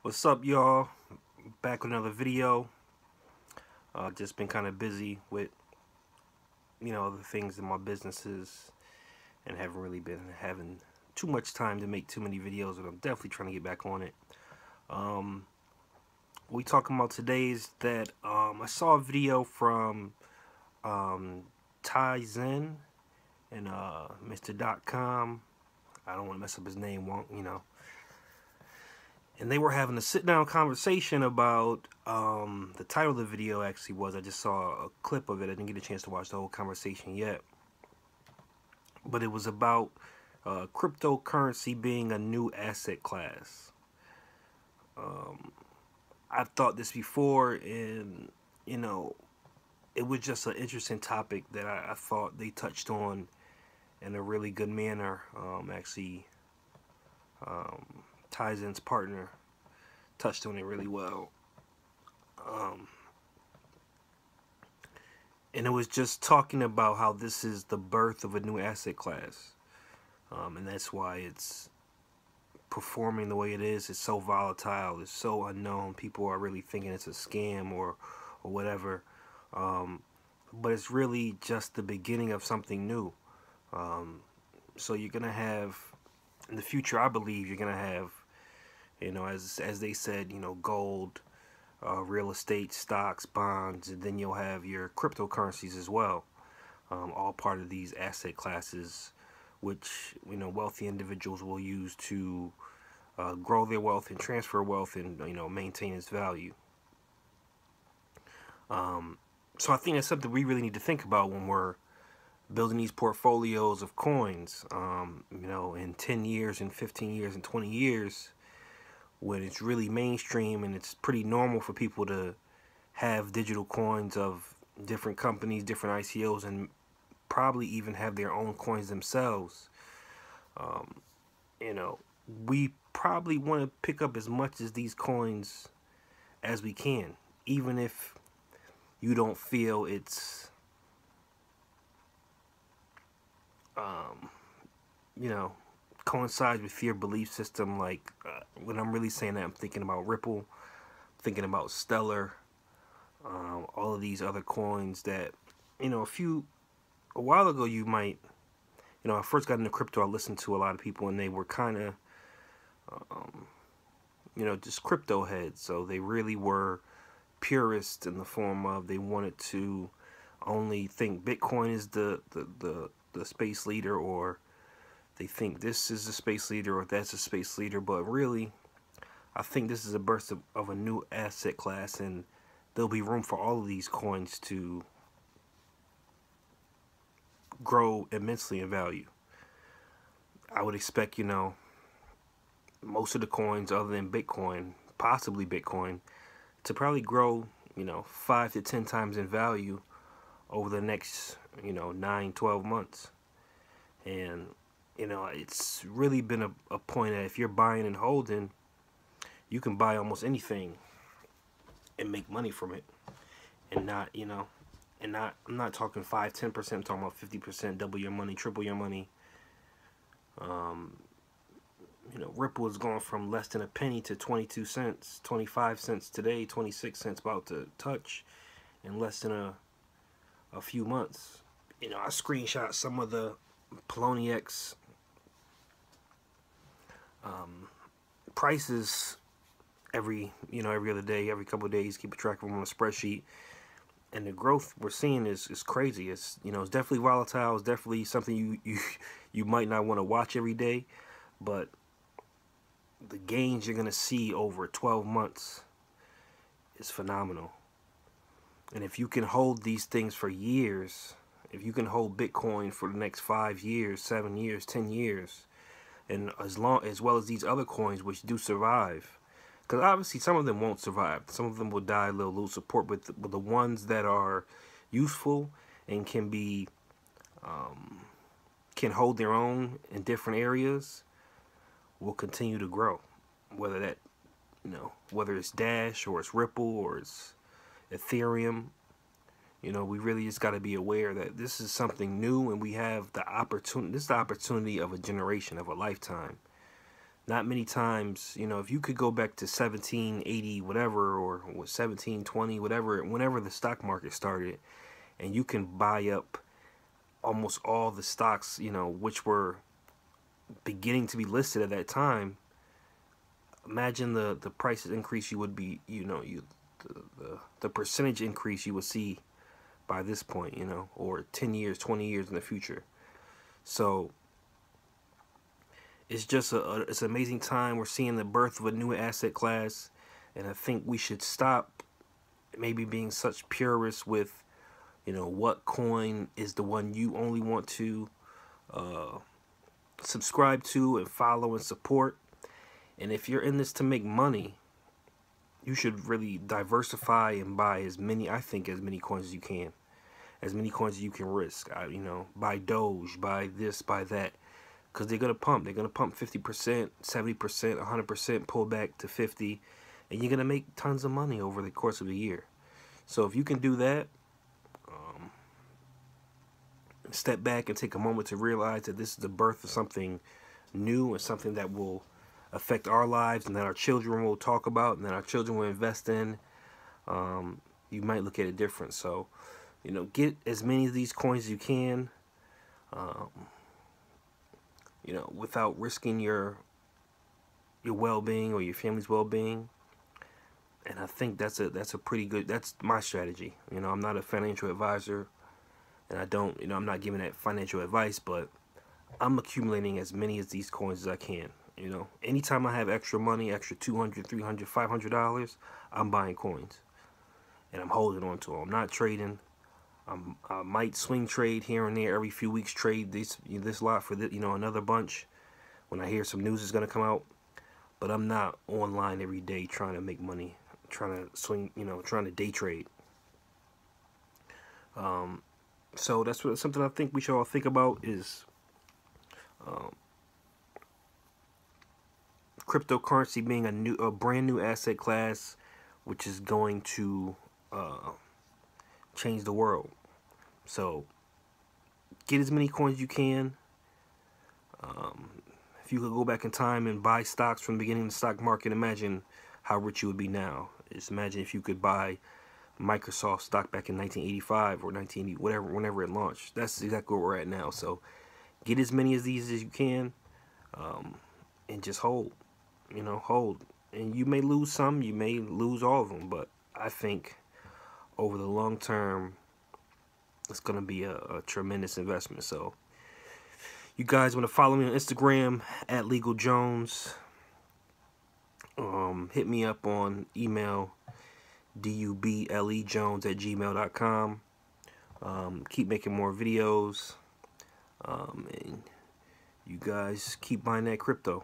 What's up, y'all? Back with another video. Just been kind of busy with other things in my businesses, and haven't really been having too much time to make too many videos. But I'm definitely trying to get back on it. Um, what we talking about today is that I saw a video from um, Ty Zen and Mr. .com. I don't want to mess up his name, and they were having a sit-down conversation about the title of the video actually was, I just saw a clip of it. I didn't get a chance to watch the whole conversation yet, but it was about cryptocurrency being a new asset class. um, I've thought this before, and it was just an interesting topic that I thought they touched on in a really good manner. Um, Tizen's partner touched on it really well. Um, and it was just talking about how this is the birth of a new asset class. And that's why it's performing the way it is. It's so volatile. It's so unknown. People are really thinking it's a scam or whatever. But it's really just the beginning of something new. So you're going to have, in the future, I believe you're going to have, as they said, gold, real estate, stocks, bonds, and then you'll have your cryptocurrencies as well, all part of these asset classes, which wealthy individuals will use to grow their wealth and transfer wealth and maintain its value. So I think that's something we really need to think about when we're building these portfolios of coins. In 10 years, and 15 years, and 20 years, when it's really mainstream and it's pretty normal for people to have digital coins of different companies, different ICOs, and probably even have their own coins themselves. Um, we probably want to pick up as much as these coins as we can, even if you don't feel it's, you know, coincides with your belief system. Like, when I'm really saying that, I'm thinking about Ripple, thinking about Stellar, all of these other coins that, a while ago you might, I first got into crypto, I listened to a lot of people and they were kind of, just crypto heads. So they really were purists in the form of they wanted to only think Bitcoin is the space leader, or they think this is the space leader or that's a space leader. But really, I think this is a burst of a new asset class, and there'll be room for all of these coins to grow immensely in value. I would expect, most of the coins other than Bitcoin, possibly Bitcoin, to probably grow, 5 to 10 times in value over the next, 9, 12 months. And, it's really been a point that if you're buying and holding, you can buy almost anything and make money from it. And not, I'm not talking 5, 10%, I'm talking about 50%, double your money, triple your money. Ripple is going from less than a penny to 22 cents, 25 cents today, 26 cents about to touch in less than a few months. I screenshot some of the Poloniex prices every other day, every couple of days, keep a track of them on a spreadsheet. And the growth we're seeing is crazy. It's it's definitely volatile. It's definitely something you might not want to watch every day, but the gains you're gonna see over 12 months is phenomenal. And if you can hold these things for years, if you can hold Bitcoin for the next 5 years, 7 years, 10 years, and as well as these other coins which do survive, because obviously some of them won't survive. Some of them will die, they'll lose support, but the ones that are useful and can be can hold their own in different areas will continue to grow. Whether that, whether it's Dash or it's Ripple or it's Ethereum, we really just got to be aware that this is something new, and we have the opportunity. This is the opportunity of a generation, of a lifetime, Not many times, you know, if you could go back to 1780 whatever, or 1720 whatever, whenever the stock market started, and you can buy up almost all the stocks, you know, which were beginning to be listed at that time. Imagine the prices increase you would be, you know, the percentage increase you would see by this point, you know, or 10 years, 20 years in the future. So it's just it's an amazing time. We're seeing the birth of a new asset class, and I think we should stop maybe being such purists with, you know, what coin is the one you only want to subscribe to and follow and support. And if you're in this to make money, you should really diversify and buy as many, I think, as many coins as you can. As many coins as you can risk. You know, buy Doge, buy this, buy that. Because they're going to pump. They're going to pump 50%, 70%, 100%, pull back to 50. And you're going to make tons of money over the course of the year. So if you can do that, step back and take a moment to realize that this is the birth of something new and something that will affect our lives and that our children will talk about and that our children will invest in, you might look at it different. So, you know, get as many of these coins as you can, you know, without risking your well-being or your family's well-being. And I think that's a pretty good, that's my strategy. You know, I'm not a financial advisor, and I don't, you know, I'm not giving that financial advice, but I'm accumulating as many of these coins as I can. You know, anytime I have extra money, extra $200, $300, $500, I'm buying coins, and I'm holding on to them. I'm not trading. I might swing trade here and there every few weeks. Trade this lot for this, you know, another bunch when I hear some news is gonna come out. But I'm not online every day trying to make money, trying to swing, you know, trying to day trade. So that's something I think we should all think about is cryptocurrency being a brand new asset class, which is going to change the world. So get as many coins as you can. If you could go back in time and buy stocks from the beginning of the stock market, imagine how rich you would be now. Just imagine if you could buy Microsoft stock back in 1985 or 1980, whatever, whenever it launched. That's exactly where we're at now. So get as many of these as you can, and just hold. You know, hold. And you may lose some, you may lose all of them, but I think over the long term, it's going to be a tremendous investment. So you guys want to follow me on Instagram at LegalJones. Hit me up on email, dublejones@gmail.com. Keep making more videos. And you guys keep buying that crypto.